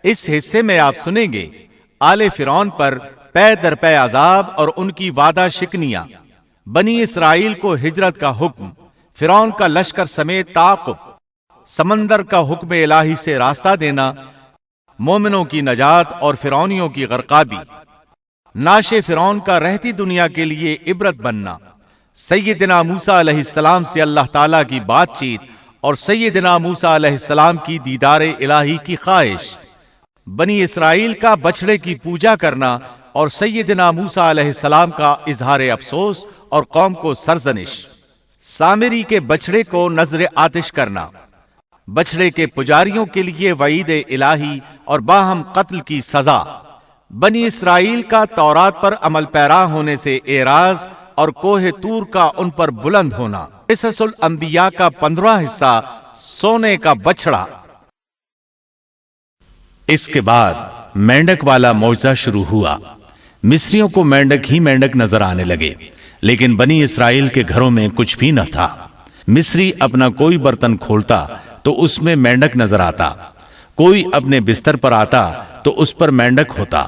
اس حصے میں آپ سنیں گے آل فرعون پر پے در پے عذاب اور ان کی وعدہ شکنیاں، بنی اسرائیل کو ہجرت کا حکم، فرعون کا لشکر سمیت تعاقب، سمندر کا حکم الہی سے راستہ دینا، مومنوں کی نجات اور فرعونیوں کی غرقابی، ناش فرعون کا رہتی دنیا کے لیے عبرت بننا، سیدنا موسیٰ علیہ السلام سے اللہ تعالیٰ کی بات چیت اور سیدنا موسیٰ علیہ السلام کی دیدار الہی کی خواہش، بنی اسرائیل کا بچڑے کی پوجا کرنا اور سیدنا موسیٰ علیہ السلام کا اظہار افسوس اور قوم کو سرزنش، سامری کے بچڑے کو نذر آتش کرنا، بچڑے کے پجاریوں کے لیے وعید الہی اور باہم قتل کی سزا، بنی اسرائیل کا تورات پر عمل پیرا ہونے سے اعراض اور کوہ طور کا ان پر بلند ہونا، قصص الانبیاء کا 15 حصہ، سونے کا بچڑا۔ اس کے بعد مینڈک والا معجزہ شروع ہوا۔ مصریوں کو مینڈک ہی مینڈک نظر آنے لگے، لیکن بنی اسرائیل کے گھروں میں کچھ بھی نہ تھا۔ مصری اپنا کوئی برتن کھولتا تو اس میں مینڈک نظر آتا، کوئی اپنے بستر پر آتا تو اس پر مینڈک ہوتا،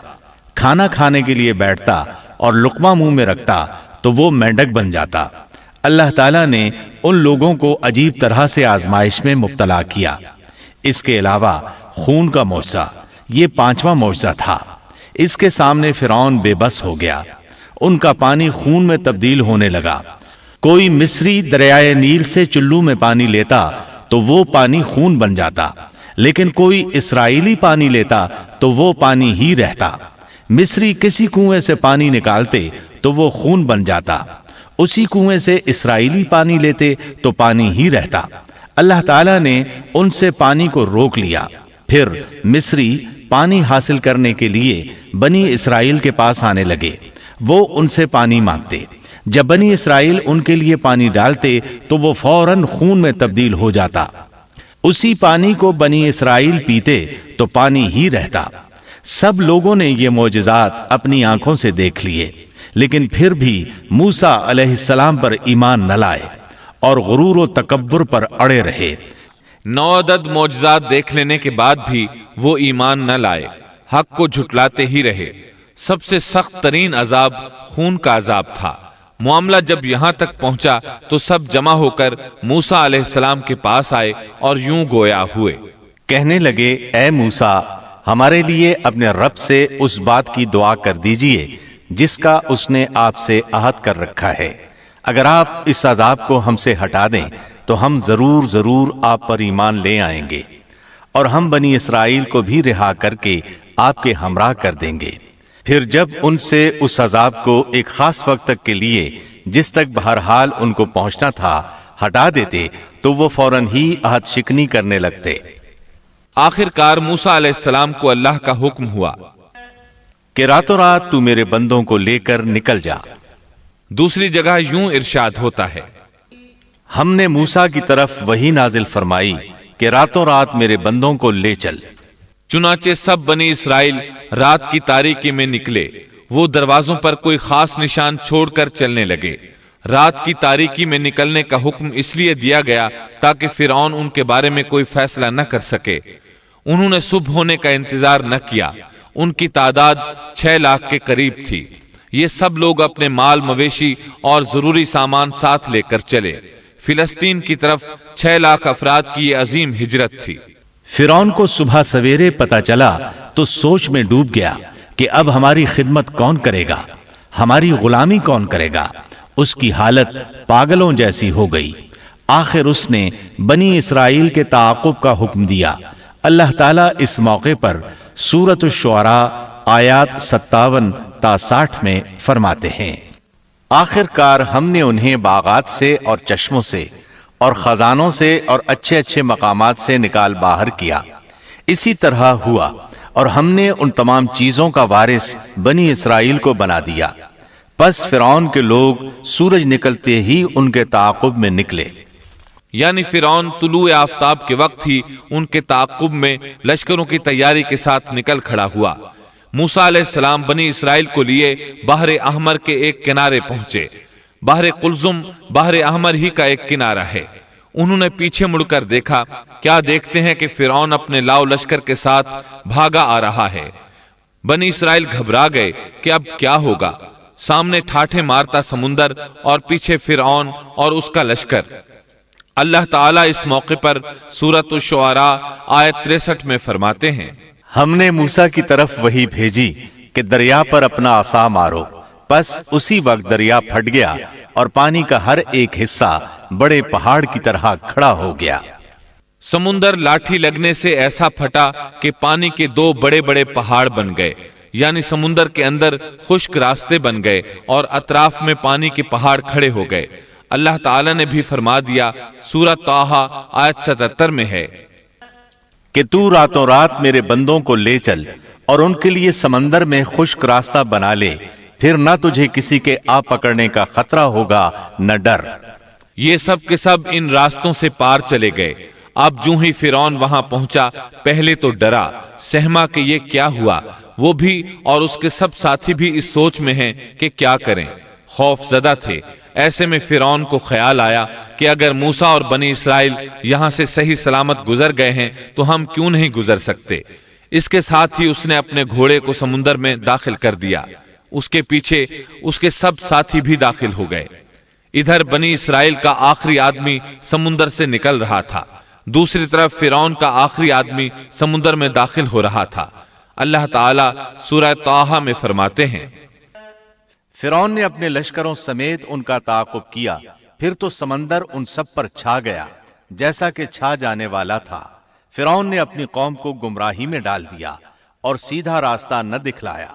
کھانا کھانے کے لیے بیٹھتا اور لقمہ منہ میں رکھتا تو وہ مینڈک بن جاتا۔ اللہ تعالیٰ نے ان لوگوں کو عجیب طرح سے آزمائش میں مبتلا کیا۔ اس کے علاوہ خون کا معجزہ، یہ 5واں معجزہ تھا۔ اس کے سامنے فرعون بے بس ہو گیا، ان کا پانی خون میں تبدیل ہونے لگا۔ کوئی مصری دریائے نیل سے چلو میں پانی لیتا تو وہ پانی خون بن جاتا، لیکن کوئی اسرائیلی پانی لیتا تو وہ پانی ہی رہتا۔ مصری کسی کنویں سے پانی نکالتے تو وہ خون بن جاتا، اسی کنویں سے اسرائیلی پانی لیتے تو پانی ہی رہتا۔ اللہ تعالیٰ نے ان سے پانی کو روک لیا۔ پھر مصری پانی حاصل کرنے کے لیے بنی اسرائیل کے پاس آنے لگے، وہ ان سے پانی مانگتے۔ جب بنی اسرائیل ان کے لیے پانی ڈالتے تو وہ فوراً خون میں تبدیل ہو جاتا۔ اسی پانی کو بنی اسرائیل پیتے تو پانی ہی رہتا۔ سب لوگوں نے یہ معجزات اپنی آنکھوں سے دیکھ لیے، لیکن پھر بھی موسیٰ علیہ السلام پر ایمان نہ لائے اور غرور و تکبر پر اڑے رہے۔ 9 عدد معجزات دیکھ لینے کے بعد بھی وہ ایمان نہ لائے، حق کو جھٹلاتے ہی رہے۔ سب سے سخت ترین عذاب خون کا عذاب تھا۔ معاملہ جب یہاں تک پہنچا تو سب جمع ہو کر موسیٰ علیہ السلام کے پاس آئے اور یوں گویا ہوئے، کہنے لگے اے موسیٰ، ہمارے لیے اپنے رب سے اس بات کی دعا کر دیجئے جس کا اس نے آپ سے عہد کر رکھا ہے۔ اگر آپ اس عذاب کو ہم سے ہٹا دیں تو ہم ضرور آپ پر ایمان لے آئیں گے، اور ہم بنی اسرائیل کو بھی رہا کر کے آپ کے ہمراہ کر دیں گے۔ پھر جب ان سے اس عذاب کو ایک خاص وقت تک کے لیے جس تک بہرحال ان کو پہنچنا تھا ہٹا دیتے تو وہ فوراً ہی عہد شکنی کرنے لگتے۔ آخر کار موسیٰ علیہ السلام کو اللہ کا حکم ہوا کہ راتوں رات تو میرے بندوں کو لے کر نکل جا۔ دوسری جگہ یوں ارشاد ہوتا ہے، ہم نے موسیٰ کی طرف وحی نازل فرمائی کہ راتوں رات میرے بندوں کو لے چل۔ چنانچہ سب بنی اسرائیل رات کی تاریکی میں نکلے، وہ دروازوں پر کوئی خاص نشان چھوڑ کر چلنے لگے۔ رات کی تاریکی میں نکلنے کا حکم اس لیے دیا گیا تاکہ فرعون ان کے بارے میں کوئی فیصلہ نہ کر سکے۔ انہوں نے صبح ہونے کا انتظار نہ کیا۔ ان کی تعداد 6 لاکھ کے قریب تھی۔ یہ سب لوگ اپنے مال مویشی اور ضروری سامان ساتھ لے کر چلے۔ فلسطین کی طرف 6 لاکھ افراد کی یہ عظیم ہجرت تھی۔ فرعون کو صبح سویرے پتا چلا تو سوچ میں ڈوب گیا کہ اب ہماری خدمت کون کرے گا، ہماری غلامی کون کرے گا۔ اس کی حالت پاگلوں جیسی ہو گئی۔ آخر اس نے بنی اسرائیل کے تعاقب کا حکم دیا۔ اللہ تعالیٰ اس موقع پر سورۃ الشعراء آیات 57 تا 60 میں فرماتے ہیں، آخر کار ہم نے انہیں باغات سے اور چشموں سے اور خزانوں سے اور اچھے اچھے مقامات سے نکال باہر کیا۔ اسی طرح ہوا، اور ہم نے ان تمام چیزوں کا وارث بنی اسرائیل کو بنا دیا۔ پس فرعون کے لوگ سورج نکلتے ہی ان کے تعاقب میں نکلے، یعنی فرعون طلوع آفتاب کے وقت ہی ان کے تعاقب میں لشکروں کی تیاری کے ساتھ نکل کھڑا ہوا۔ موسیٰ علیہ السلام بنی اسرائیل کو لیے بحر احمر کے ایک کنارے پہنچے۔ بحر قلزم بحر احمر ہی کا ایک کنارہ ہے۔ انہوں نے پیچھے مڑ کر دیکھا، کیا دیکھتے ہیں کہ فرعون اپنے لاؤ لشکر کے ساتھ بھاگا آ رہا ہے۔ بنی اسرائیل گھبرا گئے کہ اب کیا ہوگا۔ سامنے ٹھاٹھے مارتا سمندر اور پیچھے فرعون اور اس کا لشکر۔ اللہ تعالیٰ اس موقع پر سورۃ الشعراء آیت 63 میں فرماتے ہیں، ہم نے موسیٰ کی طرف وحی بھیجی کہ دریا پر اپنا عصا مارو، پس اسی وقت دریا پھٹ گیا اور پانی کا ہر ایک حصہ بڑے پہاڑ کی طرح کھڑا ہو گیا۔ سمندر لاٹھی لگنے سے ایسا پھٹا کہ پانی کے 2 بڑے بڑے پہاڑ بن گئے، یعنی سمندر کے اندر خشک راستے بن گئے اور اطراف میں پانی کے پہاڑ کھڑے ہو گئے۔ اللہ تعالیٰ نے بھی فرما دیا، سورۃ طٰہٰ آیت 77 میں ہے کہ تو راتوں رات میرے بندوں کو لے چل اور ان کے لیے سمندر میں خشک راستہ بنا لے، پھر نہ تجھے کسی کے آ پکڑنے کا خطرہ ہوگا نہ ڈر۔ یہ سب کے سب ان راستوں سے پار چلے گئے۔ اب جو ہی فرعون وہاں پہنچا، پہلے تو ڈرا، سہما کہ یہ کیا ہوا۔ وہ بھی اور اس کے سب ساتھی بھی اس سوچ میں ہیں کہ کیا کریں، خوف زدہ تھے۔ ایسے میں فرعون کو خیال آیا کہ اگر موسیٰ اور بنی اسرائیل یہاں سے صحیح سلامت گزر گئے ہیں تو ہم کیوں نہیں گزر سکتے۔ اس کے ساتھ ہی اس نے اپنے گھوڑے کو سمندر میں داخل کر دیا۔ اس کے پیچھے اس کے سب ساتھی بھی داخل ہو گئے۔ ادھر بنی اسرائیل کا آخری آدمی سمندر سے نکل رہا تھا، دوسری طرف فرعون کا آخری آدمی سمندر میں داخل ہو رہا تھا۔ اللہ تعالیٰ سورہ طٰہٰ میں فرماتے ہیں، فرعون نے اپنے لشکروں سمیت ان کا تعاقب کیا، پھر تو سمندر ان سب پر چھا گیا جیسا کہ چھا جانے والا تھا۔ فرعون نے اپنی قوم کو گمراہی میں ڈال دیا اور سیدھا راستہ نہ دکھلایا۔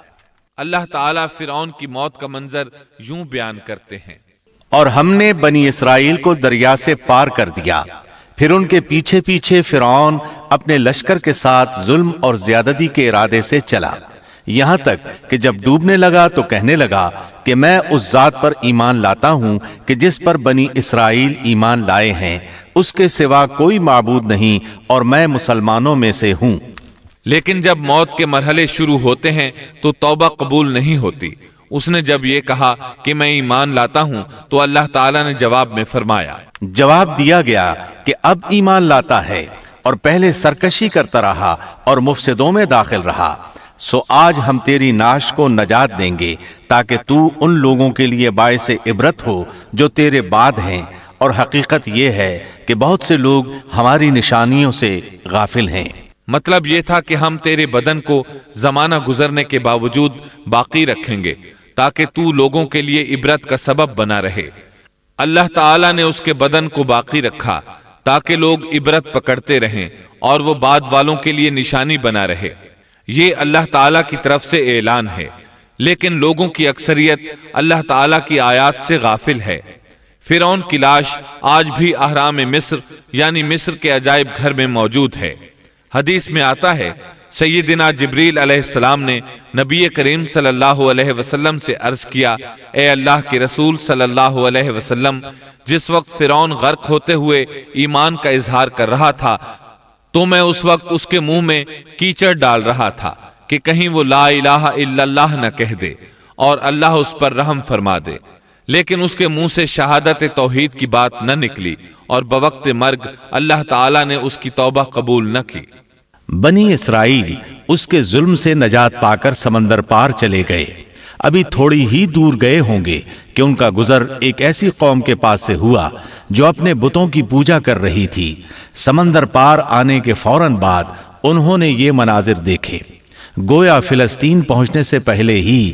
اللہ تعالیٰ فرعون کی موت کا منظر یوں بیان کرتے ہیں، اور ہم نے بنی اسرائیل کو دریا سے پار کر دیا، پھر ان کے پیچھے پیچھے فرعون اپنے لشکر کے ساتھ ظلم اور زیادتی کے ارادے سے چلا، یہاں تک کہ جب ڈوبنے لگا تو کہنے لگا کہ میں اس ذات پر ایمان لاتا ہوں کہ جس پر بنی اسرائیل ایمان لائے ہیں، اس کے سوا کوئی معبود نہیں اور میں مسلمانوں میں سے ہوں۔ لیکن جب موت کے مرحلے شروع ہوتے ہیں تو توبہ قبول نہیں ہوتی۔ اس نے جب یہ کہا کہ میں ایمان لاتا ہوں تو اللہ تعالیٰ نے جواب میں فرمایا، جواب دیا گیا کہ اب ایمان لاتا ہے اور پہلے سرکشی کرتا رہا اور مفسدوں میں داخل رہا، سو آج ہم تیری نعش کو نجات دیں گے تاکہ تو ان لوگوں کے لیے باعث عبرت ہو جو تیرے بعد ہیں، اور حقیقت یہ ہے کہ بہت سے لوگ ہماری نشانیوں سے غافل ہیں۔ مطلب یہ تھا کہ ہم تیرے بدن کو زمانہ گزرنے کے باوجود باقی رکھیں گے تاکہ تو لوگوں کے لیے عبرت کا سبب بنا رہے۔ اللہ تعالیٰ نے اس کے بدن کو باقی رکھا تاکہ لوگ عبرت پکڑتے رہیں اور وہ بعد والوں کے لیے نشانی بنا رہے۔ یہ اللہ تعالیٰ کی طرف سے اعلان ہے، لیکن لوگوں کی اکثریت اللہ تعالیٰ کی آیات سے غافل ہے۔ فرعون کی لاش آج بھی اہرام مصر یعنی مصر کے عجائب گھر میں موجود ہے۔ حدیث میں آتا ہے، سیدنا جبریل علیہ السلام نے نبی کریم صلی اللہ علیہ وسلم سے عرض کیا، اے اللہ کے رسول صلی اللہ علیہ وسلم، جس وقت فرعون غرق ہوتے ہوئے ایمان کا اظہار کر رہا تھا تو میں اس وقت اس کے منہ میں کیچڑ ڈال رہا تھا کہ کہیں وہ لا الہ الا اللہ نہ کہہ دے اور اللہ اس پر رحم فرما دے، لیکن اس کے منہ سے شہادت توحید کی بات نہ نکلی اور بوقت مرگ اللہ تعالیٰ نے اس کی توبہ قبول نہ کی۔ بنی اسرائیل اس کے ظلم سے نجات پا کر سمندر پار چلے گئے۔ ابھی تھوڑی ہی دور گئے ہوں گے کہ ان کا گزر ایک ایسی قوم کے پاس سے ہوا جو اپنے بتوں کی پوجا کر رہی تھی۔ سمندر پار آنے کے فوراً بعد انہوں نے یہ مناظر دیکھے، گویا فلسطین پہنچنے سے پہلے ہی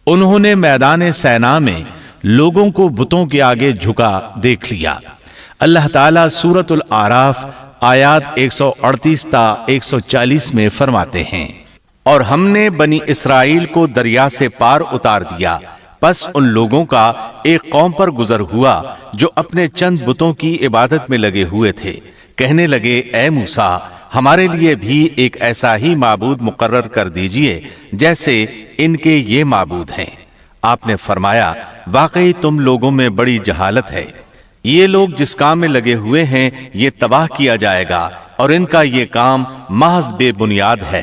انہوں نے میدان سینا میں لوگوں کو بتوں کے آگے جھکا دیکھ لیا۔ اللہ تعالیٰ سورۃ الاعراف آیات 138 تا 140 میں فرماتے ہیں، اور ہم نے بنی اسرائیل کو دریا سے پار اتار دیا، پس ان لوگوں کا ایک قوم پر گزر ہوا جو اپنے چند بتوں کی عبادت میں لگے ہوئے تھے۔ کہنے لگے، اے موسیٰ، ہمارے لیے بھی ایک ایسا ہی معبود مقرر کر دیجئے جیسے ان کے یہ معبود ہیں۔ آپ نے فرمایا، واقعی تم لوگوں میں بڑی جہالت ہے، یہ لوگ جس کام میں لگے ہوئے ہیں یہ تباہ کیا جائے گا اور ان کا یہ کام محض بے بنیاد ہے۔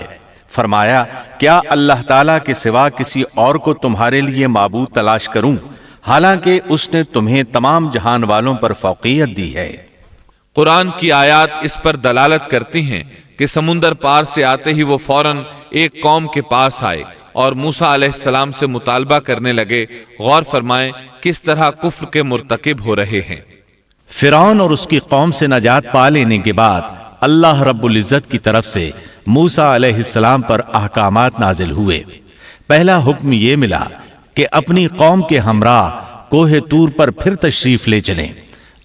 فرمایا، کیا اللہ تعالیٰ کے سوا کسی اور کو تمہارے لیے معبود تلاش کروں، حالانکہ اس نے تمہیں تمام جہان والوں پر فوقیت دی ہے۔ قرآن کی آیات اس پر دلالت کرتی ہیں کہ سمندر پار سے آتے ہی وہ فوراً ایک قوم کے پاس آئے اور موسیٰ علیہ السلام سے مطالبہ کرنے لگے۔ غور فرمائیں کس طرح کفر کے مرتکب ہو رہے ہیں۔ فرعون اور اس کی قوم سے نجات پا لینے کے بعد اللہ رب العزت کی طرف سے موسیٰ علیہ السلام پر احکامات نازل ہوئے۔ پہلا حکم یہ ملا کہ اپنی قوم کے ہمراہ کوہ طور پر پھر تشریف لے چلیں۔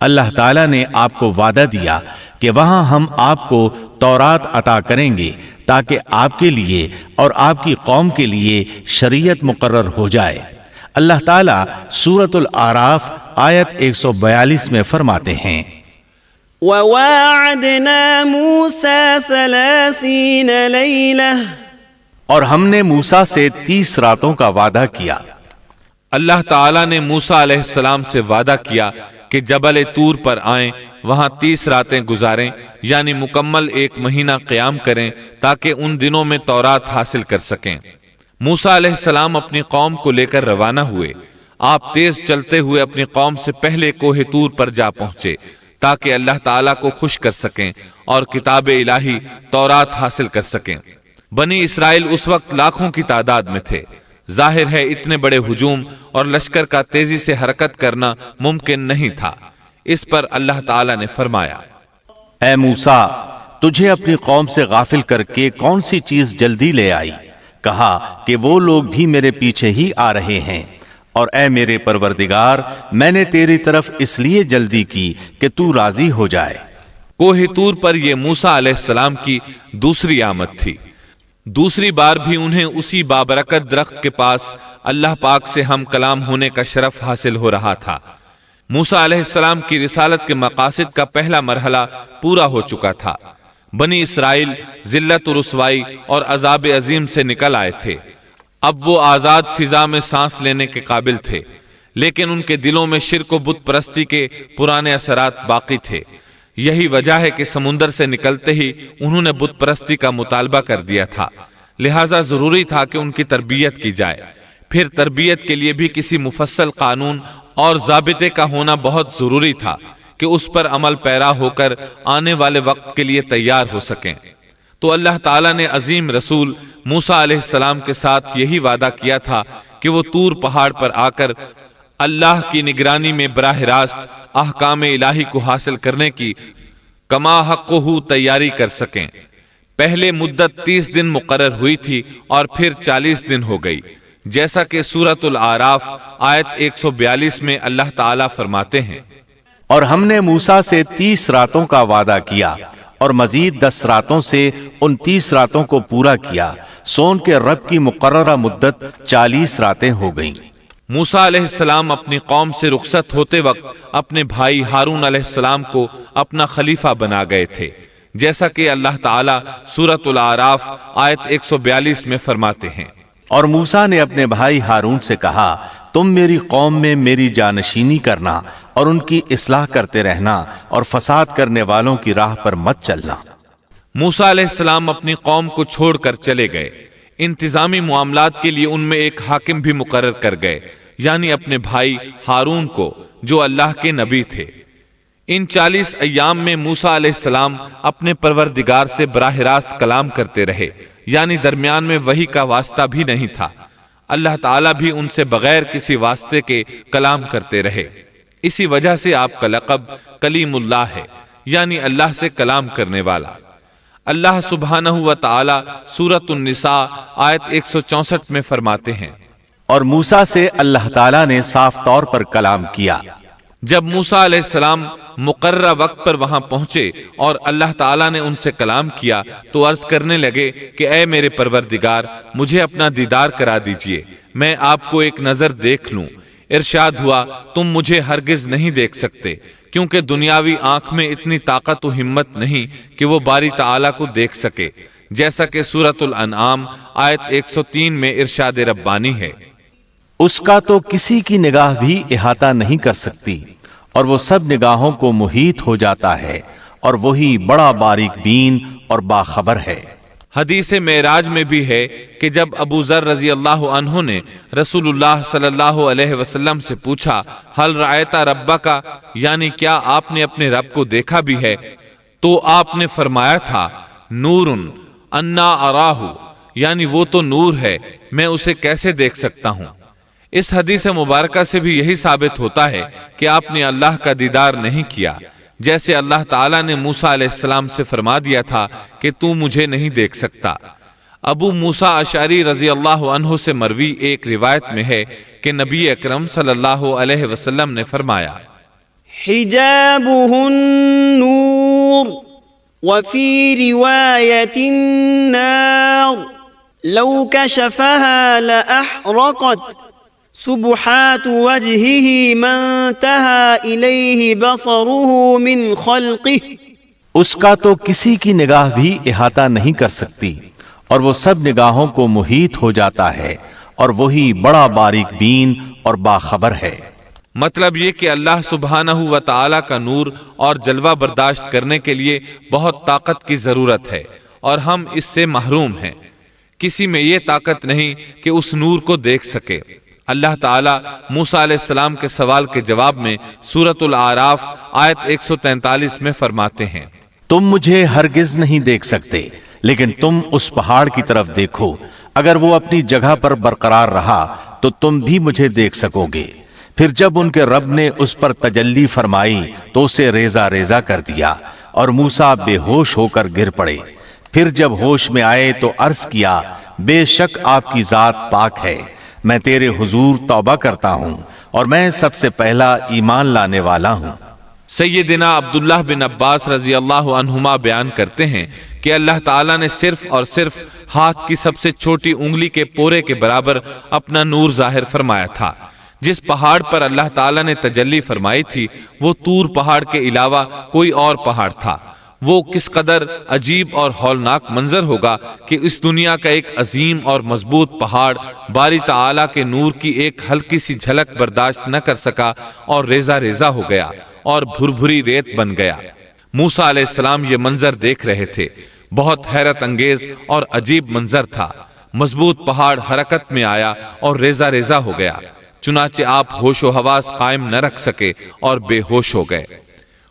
اللہ تعالیٰ نے آپ کو وعدہ دیا کہ وہاں ہم آپ کو تورات عطا کریں گے تاکہ آپ کے لیے اور آپ کی قوم کے لیے شریعت مقرر ہو جائے۔ اللہ تعالیٰ سورۃ الاعراف آیت 142 میں فرماتے ہیں، وَوَاعَدْنَا مُوسَى 30 لَيْلَةً، اور ہم نے موسیٰ سے 30 راتوں کا وعدہ کیا۔ اللہ تعالیٰ نے موسیٰ علیہ السلام سے وعدہ کیا کہ جبل طور پر آئیں، وہاں 30 راتیں گزاریں، یعنی مکمل 1 مہینہ قیام کریں تاکہ ان دنوں میں تورات حاصل کر سکیں۔ موسیٰ علیہ السلام اپنی قوم کو لے کر روانہ ہوئے۔ آپ تیز چلتے ہوئے اپنی قوم سے پہلے کوہ طور پر جا پہنچے تاکہ اللہ تعالیٰ کو خوش کر سکیں اور کتاب الہی تورات حاصل کر سکیں۔ بنی اسرائیل اس وقت لاکھوں کی تعداد میں تھے۔ ظاہر ہے اتنے بڑے ہجوم اور لشکر کا تیزی سے حرکت کرنا ممکن نہیں تھا۔ اس پر اللہ تعالیٰ نے فرمایا، اے موسیٰ، تجھے اپنی قوم سے غافل کر کے کون سی چیز جلدی لے آئی؟ کہا کہ وہ لوگ بھی میرے پیچھے ہی آ رہے ہیں، اور اے میرے پروردگار، میں نے تیری طرف اس لیے جلدی کی کہ تو راضی ہو جائے۔ کوہ طور پر یہ موسیٰ علیہ السلام کی دوسری آمد تھی۔ دوسری بار بھی انہیں اسی بابرکت درخت کے پاس اللہ پاک سے ہم کلام ہونے کا شرف حاصل ہو رہا تھا۔ موسیٰ علیہ السلام کی رسالت کے مقاصد کا پہلا مرحلہ پورا ہو چکا تھا۔ بنی اسرائیل ذلت و رسوائی اور عذاب عظیم سے نکل آئے تھے۔ اب وہ آزاد فضا میں سانس لینے کے قابل تھے، لیکن ان کے دلوں میں شرک و بت پرستی کے پرانے اثرات باقی تھے۔ یہی وجہ ہے کہ سمندر سے نکلتے ہی انہوں نے بت پرستی کا مطالبہ کر دیا تھا، لہٰذا ضروری تھا کہ ان کی تربیت کی جائے۔ پھر تربیت کے لیے بھی کسی مفصل قانون اور ضابطے کا ہونا بہت ضروری تھا کہ اس پر عمل پیرا ہو کر آنے والے وقت کے لیے تیار ہو سکیں۔ تو اللہ تعالیٰ نے عظیم رسول موسیٰ علیہ السلام کے ساتھ یہی وعدہ کیا تھا کہ وہ طور پہاڑ پر آ کر اللہ کی نگرانی میں براہ راست احکام الہی کو حاصل کرنے کی کما حقہ تیاری کر سکیں۔ پہلے مدت 30 دن مقرر ہوئی تھی اور پھر 40 دن ہو گئی، جیسا کہ سورۃ الاعراف آیت 142 میں اللہ تعالیٰ فرماتے ہیں، اور ہم نے موسیٰ سے 30 راتوں کا وعدہ کیا اور مزید 10 راتوں سے ان 30 راتوں کو پورا کیا، سون کے رب کی مقررہ مدت 40 راتیں ہو گئیں۔ موسیٰ علیہ السلام اپنی قوم سے رخصت ہوتے وقت اپنے بھائی ہارون علیہ السلام کو اپنا خلیفہ بنا گئے تھے، جیسا کہ اللہ تعالیٰ سورۃ الاعراف آیت 142 میں فرماتے ہیں، اور موسیٰ نے اپنے بھائی ہارون سے کہا، تم میری قوم میں میری جانشینی کرنا اور ان کی اصلاح کرتے رہنا اور فساد کرنے والوں کی راہ پر مت چلنا۔ موسیٰ علیہ السلام اپنی قوم کو چھوڑ کر چلے گئے۔ انتظامی معاملات کے لیے ان میں ایک حاکم بھی مقرر کر گئے، یعنی اپنے بھائی ہارون کو، جو اللہ کے نبی تھے۔ ان 40 ایام میں موسیٰ علیہ السلام اپنے پروردگار سے براہ راست کلام کرتے رہے، یعنی درمیان میں وحی کا واسطہ بھی نہیں تھا۔ اللہ تعالیٰ بھی ان سے بغیر کسی واسطے کے کلام کرتے رہے۔ اسی وجہ سے آپ کا لقب کلیم اللہ ہے، یعنی اللہ سے کلام کرنے والا۔ اللہ سبحانہ و تعالی سورۃ النساء آیت 164 میں فرماتے ہیں، اور موسیٰ سے اللہ تعالیٰ نے صاف طور پر کلام کیا۔ جب موسیٰ علیہ السلام مقررہ وقت پر وہاں پہنچے اور اللہ تعالیٰ نے ان سے کلام کیا تو عرض کرنے لگے کہ اے میرے پروردگار، مجھے اپنا دیدار کرا دیجئے، میں آپ کو ایک نظر دیکھ لوں۔ ارشاد ہوا، تم مجھے ہرگز نہیں دیکھ سکتے، کیونکہ دنیاوی آنکھ میں اتنی طاقت و ہمت نہیں کہ وہ باری تعالیٰ کو دیکھ سکے، جیسا کہ سورۃ الانعام آیت 103 میں ارشاد ربانی ہے، اس کا تو کسی کی نگاہ بھی احاطہ نہیں کر سکتی، اور وہ سب نگاہوں کو محیط ہو جاتا ہے، اور وہی بڑا باریک بین اور باخبر ہے۔ حدیث معراج میں بھی ہے کہ جب ابو ذر رضی اللہ عنہ نے رسول اللہ صلی اللہ علیہ وسلم سے پوچھا حل رأیت ربک، یعنی کیا آپ نے اپنے رب کو دیکھا بھی ہے، تو آپ نے فرمایا تھا نور انا اراہ، یعنی وہ تو نور ہے، میں اسے کیسے دیکھ سکتا ہوں۔ اس حدیث مبارکہ سے بھی یہی ثابت ہوتا ہے کہ آپ نے اللہ کا دیدار نہیں کیا، جیسے اللہ تعالیٰ نے موسیٰ علیہ السلام سے فرما دیا تھا کہ تو مجھے نہیں دیکھ سکتا۔ ابو موسیٰ اشعری رضی اللہ عنہ سے مروی ایک روایت میں ہے کہ نبی اکرم صلی اللہ علیہ وسلم نے فرمایا حجابه النور وفي رواية النار لو كشفها لأحرقت سبحات وجهه ما انتهى إليه بصره من خلقه۔ اس کا تو کسی کی نگاہ بھی احاطہ نہیں کر سکتی، اور وہ سب نگاہوں کو محیط ہو جاتا ہے، اور وہی بڑا باریک بین اور باخبر ہے۔ مطلب یہ کہ اللہ سبحانہ و تعالی کا نور اور جلوہ برداشت کرنے کے لیے بہت طاقت کی ضرورت ہے، اور ہم اس سے محروم ہیں۔ کسی میں یہ طاقت نہیں کہ اس نور کو دیکھ سکے۔ اللہ تعالیٰ موسیٰ علیہ السلام کے سوال کے جواب میں سورۃ الاعراف آیت 143 میں فرماتے ہیں تم مجھے ہرگز نہیں دیکھ سکتے، لیکن تم اس پہاڑ کی طرف دیکھو، اگر وہ اپنی جگہ پر برقرار رہا تو تم بھی مجھے دیکھ سکو گے۔ پھر جب ان کے رب نے اس پر تجلی فرمائی تو اسے ریزہ ریزہ کر دیا، اور موسیٰ بے ہوش ہو کر گر پڑے۔ پھر جب ہوش میں آئے تو عرض کیا بے شک آپ کی ذات پاک ہے، میں تیرے حضور توبہ کرتا ہوں، اور میں سب سے پہلا ایمان لانے والا ہوں۔ سیدنا عبداللہ بن عباس رضی اللہ عنہما بیان کرتے ہیں کہ اللہ تعالیٰ نے صرف اور صرف ہاتھ کی سب سے چھوٹی انگلی کے پورے کے برابر اپنا نور ظاہر فرمایا تھا۔ جس پہاڑ پر اللہ تعالیٰ نے تجلی فرمائی تھی وہ طور پہاڑ کے علاوہ کوئی اور پہاڑ تھا۔ وہ کس قدر عجیب اور ہولناک منظر ہوگا کہ اس دنیا کا ایک عظیم اور مضبوط پہاڑ باری تعالیٰ کے نور کی ایک ہلکی سی جھلک برداشت نہ کر سکا اور ریزہ ریزہ ہو گیا اور بھربھری ریت بن گیا۔ موسیٰ علیہ السلام یہ منظر دیکھ رہے تھے۔ بہت حیرت انگیز اور عجیب منظر تھا۔ مضبوط پہاڑ حرکت میں آیا اور ریزہ ریزہ ہو گیا، چنانچہ آپ ہوش و حواس قائم نہ رکھ سکے اور بے ہوش ہو گئے۔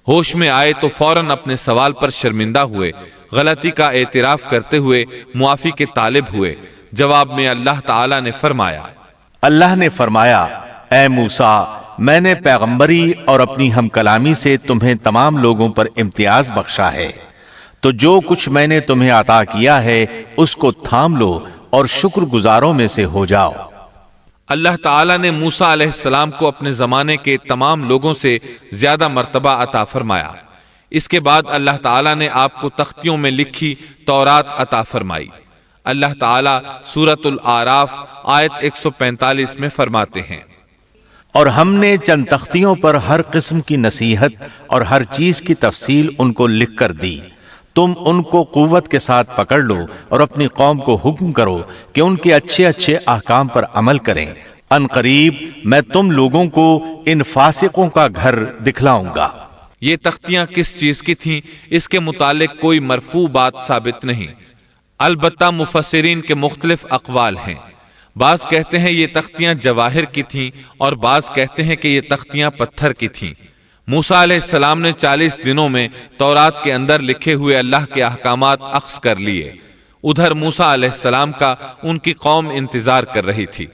ہوش میں آئے تو فوراً اپنے سوال پر شرمندہ ہوئے، غلطی کا اعتراف کرتے ہوئے معافی کے طالب ہوئے۔ جواب میں اللہ تعالیٰ نے فرمایا اللہ نے فرمایا اے موسیٰ، میں نے پیغمبری اور اپنی ہم کلامی سے تمہیں تمام لوگوں پر امتیاز بخشا ہے، تو جو کچھ میں نے تمہیں عطا کیا ہے اس کو تھام لو اور شکر گزاروں میں سے ہو جاؤ۔ اللہ تعالیٰ نے موسیٰ علیہ السلام کو اپنے زمانے کے تمام لوگوں سے زیادہ مرتبہ عطا فرمایا۔ اس کے بعد اللہ تعالیٰ نے آپ کو تختیوں میں لکھی تورات عطا فرمائی۔ اللہ تعالیٰ سورۃ الاعراف آیت 145 میں فرماتے ہیں اور ہم نے چند تختیوں پر ہر قسم کی نصیحت اور ہر چیز کی تفصیل ان کو لکھ کر دی، تم ان کو قوت کے ساتھ پکڑ لو اور اپنی قوم کو حکم کرو کہ ان کے اچھے اچھے احکام پر عمل کریں، ان قریب میں تم لوگوں کو ان فاسقوں کا گھر دکھلاؤں گا۔ یہ تختیاں کس چیز کی تھیں اس کے متعلق کوئی مرفوع بات ثابت نہیں، البتہ مفسرین کے مختلف اقوال ہیں۔ بعض کہتے ہیں یہ تختیاں جواہر کی تھیں اور بعض کہتے ہیں کہ یہ تختیاں پتھر کی تھیں۔ موسیٰ علیہ السلام نے 40 دنوں میں تورات کے اندر لکھے ہوئے اللہ کے احکامات اخذ کر لیے۔ ادھر موسیٰ علیہ السلام کا ان کی قوم انتظار کر رہی تھی۔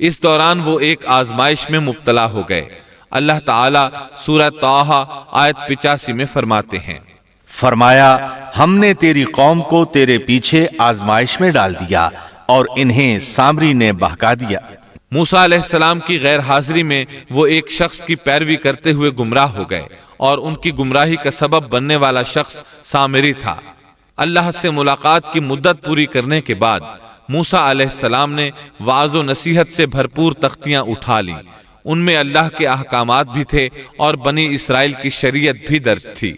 اس دوران وہ ایک آزمائش میں مبتلا ہو گئے۔ اللہ تعالیٰ سورہ طٰہٰ آیت 85 میں فرماتے ہیں فرمایا ہم نے تیری قوم کو تیرے پیچھے آزمائش میں ڈال دیا اور انہیں سامری نے بہکا دیا۔ موسیٰ علیہ السلام کی غیر حاضری میں وہ ایک شخص کی پیروی کرتے ہوئے گمراہ ہو گئے اور ان کی گمراہی کا سبب بننے والا شخص سامری تھا۔ اللہ سے ملاقات کی مدت پوری کرنے کے بعد موسیٰ علیہ السلام نے وعظ و نصیحت سے بھرپور تختیاں اٹھا لیں۔ ان میں اللہ کے احکامات بھی تھے اور بنی اسرائیل کی شریعت بھی درج تھی۔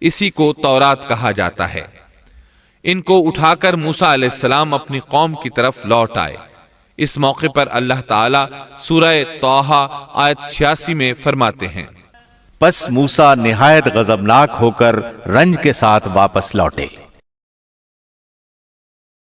اسی کو تورات کہا جاتا ہے۔ ان کو اٹھا کر موسیٰ علیہ السلام اپنی قوم کی طرف لوٹ آئے۔ اس موقع پر اللہ تعالیٰ سورہ طٰہٰ آیت 86 میں فرماتے ہیں پس موسیٰ نہایت غضبناک ہو کر رنج کے ساتھ واپس لوٹے۔